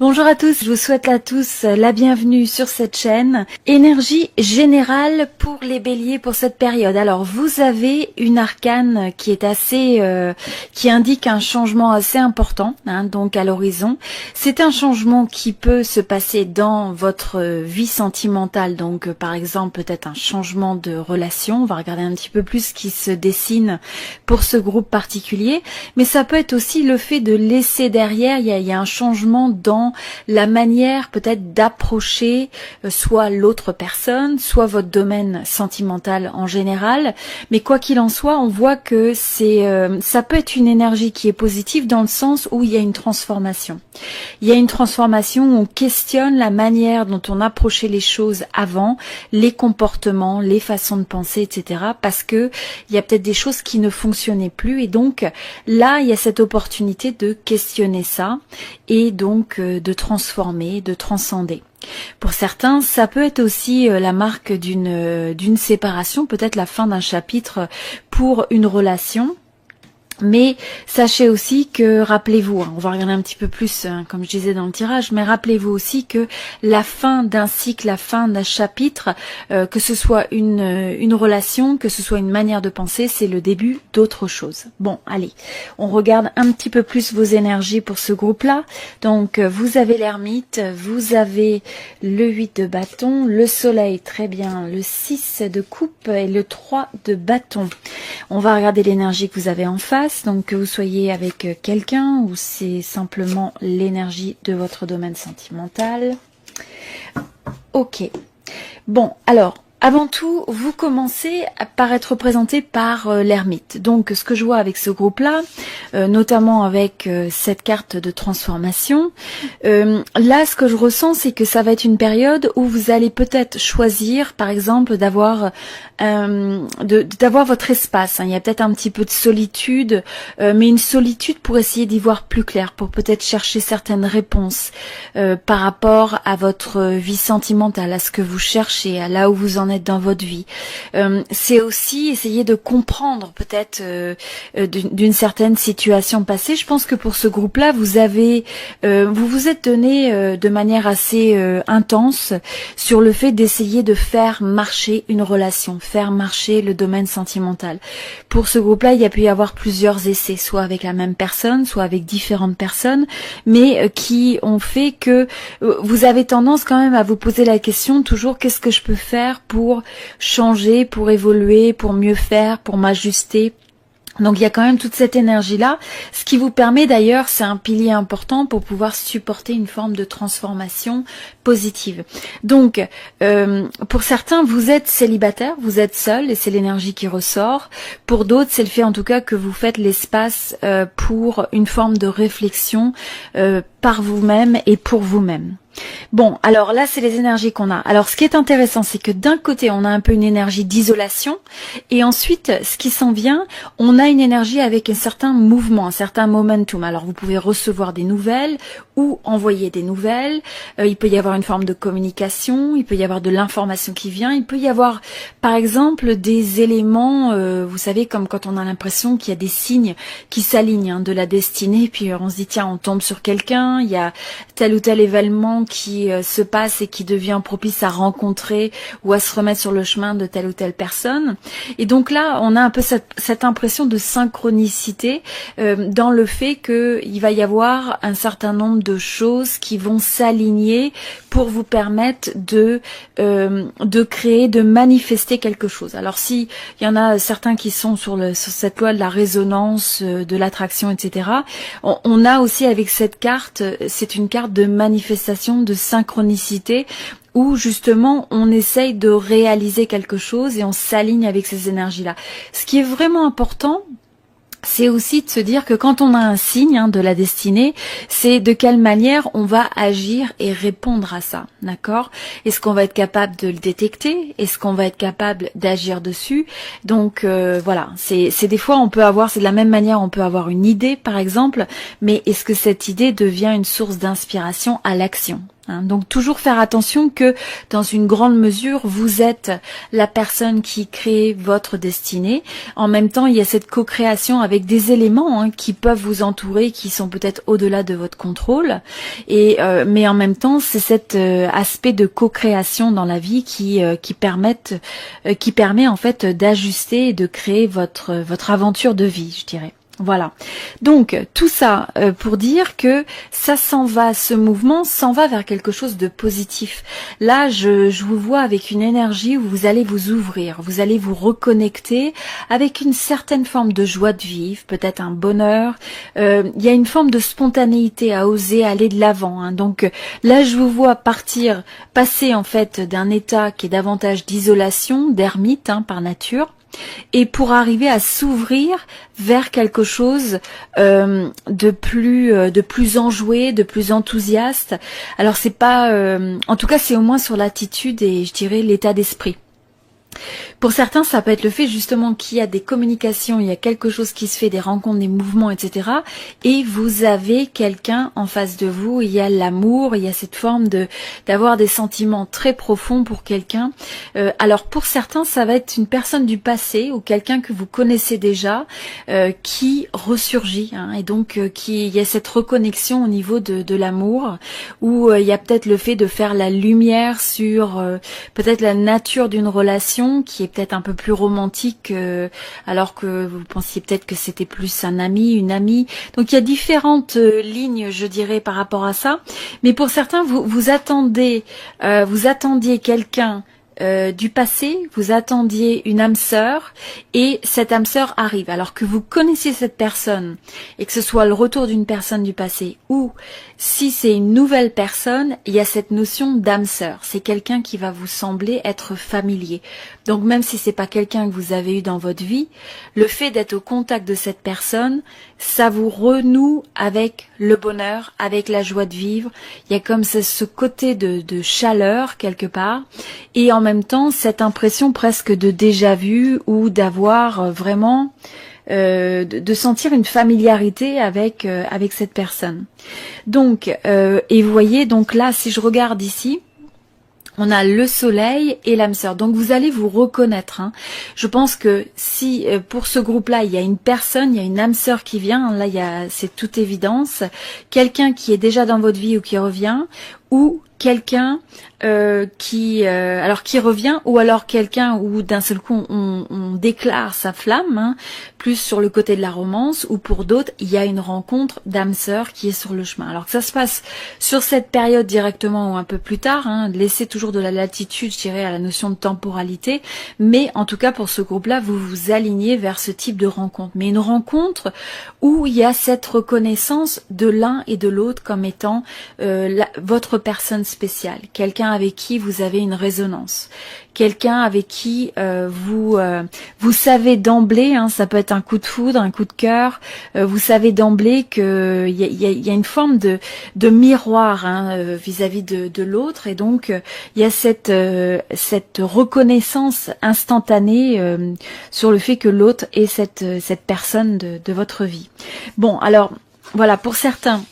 Bonjour à tous, je vous souhaite à tous la bienvenue sur cette chaîne. Énergie générale pour les béliers pour cette période. Alors vous avez une arcane qui est qui indique un changement assez important, donc à l'horizon. C'est un changement qui peut se passer dans votre vie sentimentale, donc par exemple peut-être un changement de relation. On va regarder un petit peu plus ce qui se dessine pour ce groupe particulier, mais ça peut être aussi le fait de laisser derrière, il y a un changement dans la manière peut-être d'approcher soit l'autre personne, soit votre domaine sentimental en général. Mais quoi qu'il en soit, on voit que ça peut être une énergie qui est positive dans le sens où il y a une transformation. Il y a une transformation où on questionne la manière dont on approchait les choses avant, les comportements, les façons de penser, etc. Parce que il y a peut-être des choses qui ne fonctionnaient plus et donc là, il y a cette opportunité de questionner ça et donc de transformer, de transcender. Pour certains, ça peut être aussi la marque d'une séparation, peut-être la fin d'un chapitre pour une relation. Mais sachez aussi que, rappelez-vous, on va regarder un petit peu plus, comme je disais dans le tirage, mais rappelez-vous aussi que la fin d'un cycle, la fin d'un chapitre, que ce soit une relation, que ce soit une manière de penser, c'est le début d'autre chose. Bon, allez, on regarde un petit peu plus vos énergies pour ce groupe-là. Donc, vous avez l'ermite, vous avez le 8 de bâton, le soleil, très bien, le 6 de coupe et le 3 de bâton. On va regarder l'énergie que vous avez en face. Donc que vous soyez avec quelqu'un ou c'est simplement l'énergie de votre domaine sentimental. Ok. Bon, alors, avant tout, vous commencez par être représenté par l'ermite. Donc, ce que je vois avec ce groupe-là, notamment avec cette carte de transformation, là, ce que je ressens, c'est que ça va être une période où vous allez peut-être choisir, par exemple, d'avoir votre espace. Il y a peut-être un petit peu de solitude, mais une solitude pour essayer d'y voir plus clair, pour peut-être chercher certaines réponses par rapport à votre vie sentimentale, à ce que vous cherchez, à là où vous en êtes dans votre vie. C'est aussi essayer de comprendre peut-être d'une certaine situation passée. Je pense que pour ce groupe-là, vous vous êtes donné de manière assez intense sur le fait d'essayer de faire marcher une relation, faire marcher le domaine sentimental. Pour ce groupe-là, il y a pu y avoir plusieurs essais, soit avec la même personne, soit avec différentes personnes, mais qui ont fait que vous avez tendance quand même à vous poser la question toujours, qu'est-ce que je peux faire pour changer, pour évoluer, pour mieux faire, pour m'ajuster. Donc il y a quand même toute cette énergie-là, ce qui vous permet d'ailleurs, c'est un pilier important pour pouvoir supporter une forme de transformation positive. Donc pour certains, vous êtes célibataire, vous êtes seul et c'est l'énergie qui ressort. Pour d'autres, c'est le fait en tout cas que vous faites l'espace pour une forme de réflexion par vous-même et pour vous-même. Bon, alors là, c'est les énergies qu'on a. Alors, ce qui est intéressant, c'est que d'un côté, on a un peu une énergie d'isolation, et ensuite, ce qui s'en vient, on a une énergie avec un certain mouvement, un certain momentum. Alors, vous pouvez recevoir des nouvelles ou envoyer des nouvelles. Il peut y avoir une forme de communication, il peut y avoir de l'information qui vient, il peut y avoir, par exemple, des éléments, vous savez, comme quand on a l'impression qu'il y a des signes qui s'alignent de la destinée, puis on se dit, tiens, on tombe sur quelqu'un, il y a tel ou tel événement qui se passe et qui devient propice à rencontrer ou à se remettre sur le chemin de telle ou telle personne. Et donc là, on a un peu cette impression de synchronicité dans le fait qu'il va y avoir un certain nombre de choses qui vont s'aligner pour vous permettre de créer, de manifester quelque chose. Alors si il y en a certains qui sont sur cette loi de la résonance, de l'attraction, etc., on a aussi avec cette carte, c'est une carte de manifestation, de synchronicité, où justement on essaye de réaliser quelque chose et on s'aligne avec ces énergies-là. Ce qui est vraiment important, c'est aussi de se dire que quand on a un signe de la destinée, c'est de quelle manière on va agir et répondre à ça, d'accord? Est-ce qu'on va être capable de le détecter? Est-ce qu'on va être capable d'agir dessus? Donc voilà, c'est des fois on peut avoir, c'est de la même manière on peut avoir une idée par exemple, mais est-ce que cette idée devient une source d'inspiration à l'action? Donc toujours faire attention que dans une grande mesure, vous êtes la personne qui crée votre destinée. En même temps, il y a cette co-création avec des éléments qui peuvent vous entourer, qui sont peut-être au-delà de votre contrôle. Mais en même temps, c'est cet aspect de co-création dans la vie qui permet en fait d'ajuster et de créer votre aventure de vie, je dirais. Voilà. Donc tout ça pour dire que ça s'en va, ce mouvement s'en va vers quelque chose de positif. Là, je vous vois avec une énergie où vous allez vous ouvrir, vous allez vous reconnecter avec une certaine forme de joie de vivre, peut-être un bonheur. Il y a une forme de spontanéité à oser aller de l'avant. Donc là, je vous vois passer en fait d'un état qui est davantage d'isolation, d'ermite par nature, et pour arriver à s'ouvrir vers quelque chose de plus enjoué, de plus enthousiaste. Alors c'est pas, en tout cas c'est au moins sur l'attitude et je dirais l'état d'esprit. Pour certains, ça peut être le fait justement qu'il y a des communications, il y a quelque chose qui se fait, des rencontres, des mouvements, etc. Et vous avez quelqu'un en face de vous, il y a l'amour, il y a cette forme d'avoir des sentiments très profonds pour quelqu'un. Alors pour certains, ça va être une personne du passé ou quelqu'un que vous connaissez déjà qui ressurgit. Et donc il y a cette reconnexion au niveau de l'amour, où il y a peut-être le fait de faire la lumière sur peut-être la nature d'une relation qui est peut-être un peu plus romantique alors que vous pensiez peut-être que c'était plus un ami, une amie. Donc il y a différentes lignes, je dirais, par rapport à ça. Mais pour certains, vous attendiez quelqu'un du passé, vous attendiez une âme sœur et cette âme sœur arrive. Alors que vous connaissiez cette personne et que ce soit le retour d'une personne du passé ou si c'est une nouvelle personne, il y a cette notion d'âme sœur. C'est quelqu'un qui va vous sembler être familier. Donc même si c'est pas quelqu'un que vous avez eu dans votre vie, le fait d'être au contact de cette personne, ça vous renoue avec le bonheur, avec la joie de vivre. Il y a comme ce côté de chaleur quelque part et en même temps cette impression presque de déjà-vu ou d'avoir vraiment de sentir une familiarité avec cette personne. Donc et vous voyez, donc là si je regarde ici, on a le soleil et l'âme sœur. Donc vous allez vous reconnaître. Je pense que si pour ce groupe-là, il y a une personne, il y a une âme sœur qui vient, là c'est toute évidence, quelqu'un qui est déjà dans votre vie ou qui revient, ou quelqu'un qui revient, ou alors quelqu'un où d'un seul coup on déclare sa flamme, plus sur le côté de la romance, ou pour d'autres il y a une rencontre d'âme sœur qui est sur le chemin. Alors que ça se passe sur cette période directement ou un peu plus tard, laissez toujours de la latitude, je dirais, à la notion de temporalité, mais en tout cas pour ce groupe-là, vous vous alignez vers ce type de rencontre. Mais une rencontre où il y a cette reconnaissance de l'un et de l'autre comme étant votre personne spéciale, quelqu'un avec qui vous avez une résonance, quelqu'un avec qui vous savez d'emblée, ça peut être un coup de foudre, un coup de cœur, vous savez d'emblée que il y a une forme de miroir vis-à-vis de l'autre, et donc il y a cette reconnaissance instantanée sur le fait que l'autre est cette personne de votre vie. Bon, alors voilà, pour certains,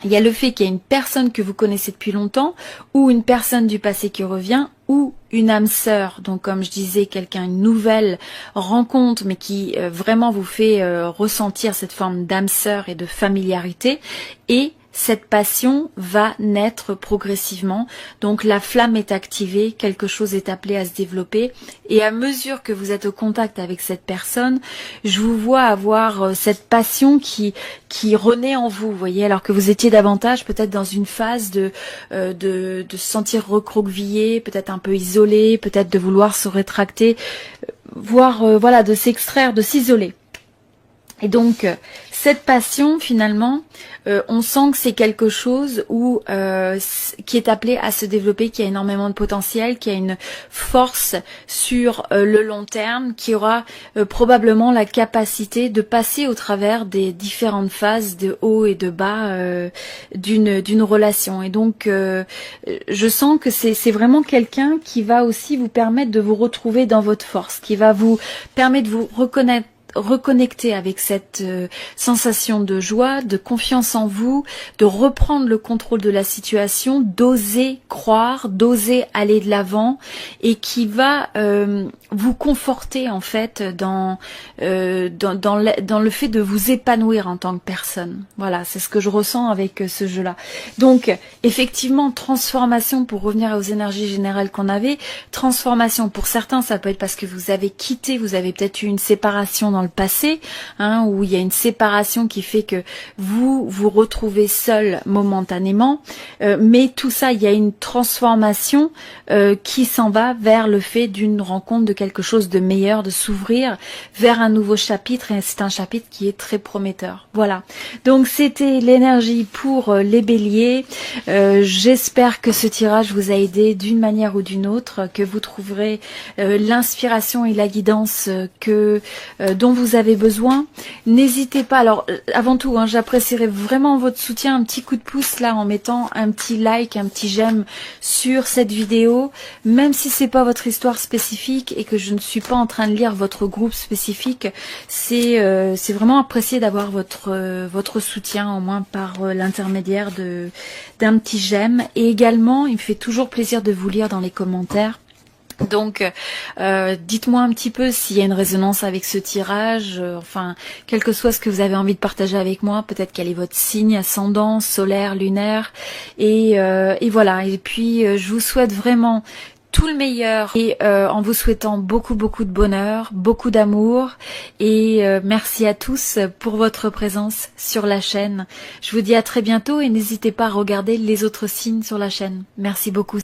il y a le fait qu'il y a une personne que vous connaissez depuis longtemps, ou une personne du passé qui revient, ou une âme sœur, donc comme je disais, quelqu'un, une nouvelle rencontre, mais qui vraiment vous fait ressentir cette forme d'âme sœur et de familiarité, et cette passion va naître progressivement, donc la flamme est activée, quelque chose est appelé à se développer, et à mesure que vous êtes au contact avec cette personne, je vous vois avoir cette passion qui renaît en vous, voyez, alors que vous étiez davantage peut-être dans une phase de se sentir recroquevillé, peut-être un peu isolé, peut-être de vouloir se rétracter, voire voilà, de s'extraire, de s'isoler. Et donc, cette passion, finalement, on sent que c'est quelque chose qui est appelé à se développer, qui a énormément de potentiel, qui a une force sur le long terme, qui aura probablement la capacité de passer au travers des différentes phases de haut et de bas d'une relation. Et donc, je sens que c'est vraiment quelqu'un qui va aussi vous permettre de vous retrouver dans votre force, qui va vous permettre de vous reconnaître reconnecter avec cette sensation de joie, de confiance en vous, de reprendre le contrôle de la situation, d'oser croire, d'oser aller de l'avant, et qui va vous conforter en fait dans le fait de vous épanouir en tant que personne. Voilà, c'est ce que je ressens avec ce jeu-là. Donc, effectivement, transformation, pour revenir aux énergies générales qu'on avait, transformation, pour certains, ça peut être parce que vous avez quitté, vous avez peut-être eu une séparation dans le passé, hein, où il y a une séparation qui fait que vous vous retrouvez seul momentanément, mais tout ça, il y a une transformation qui s'en va vers le fait d'une rencontre de quelque chose de meilleur, de s'ouvrir vers un nouveau chapitre, et c'est un chapitre qui est très prometteur. Voilà, donc c'était l'énergie pour les béliers. J'espère que ce tirage vous a aidé d'une manière ou d'une autre, que vous trouverez l'inspiration et la guidance dont vous avez besoin. N'hésitez pas, alors avant tout, hein, j'apprécierais vraiment votre soutien, un petit coup de pouce là en mettant un petit like, un petit j'aime sur cette vidéo, même si c'est pas votre histoire spécifique et que je ne suis pas en train de lire votre groupe spécifique, c'est vraiment apprécié d'avoir votre soutien, au moins par l'intermédiaire d'un petit j'aime. Et également, il me fait toujours plaisir de vous lire dans les commentaires. Donc, dites-moi un petit peu s'il y a une résonance avec ce tirage, enfin, quel que soit ce que vous avez envie de partager avec moi, peut-être quel est votre signe ascendant, solaire, lunaire, et voilà. Et puis, je vous souhaite vraiment tout le meilleur, et en vous souhaitant beaucoup de bonheur, beaucoup d'amour, et merci à tous pour votre présence sur la chaîne. Je vous dis à très bientôt, et n'hésitez pas à regarder les autres signes sur la chaîne. Merci beaucoup.